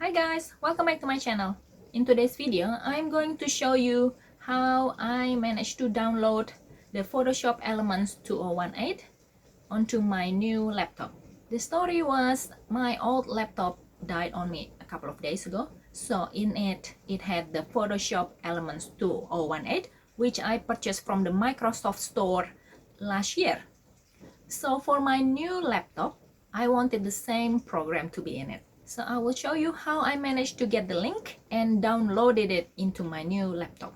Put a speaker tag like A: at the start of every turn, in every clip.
A: Hi guys, welcome back to my channel. In today's video, I'm going to show you how I managed to download the Photoshop Elements 2018 onto my new laptop. The story was my old laptop died on me a couple of days ago. So in it had the Photoshop Elements 2018, which I purchased from the Microsoft Store last year. So for my new laptop, I wanted the same program to be in it. So I will show you how I managed to get the link and downloaded it into my new laptop.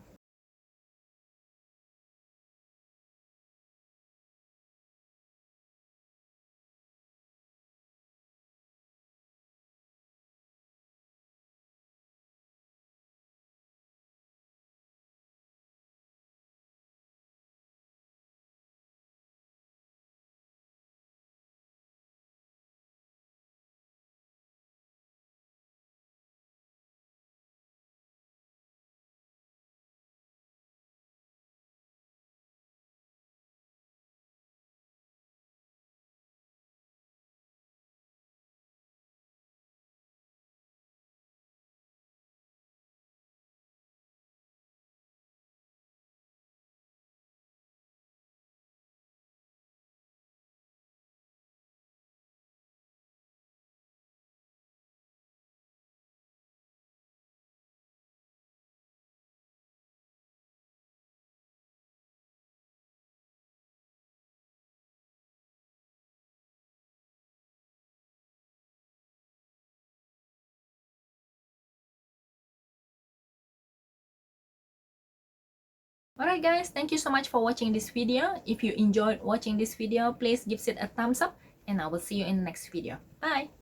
A: Alright guys, thank you so much for watching this video. If you enjoyed watching this video, please give it a thumbs up and I will see you in the next video. Bye!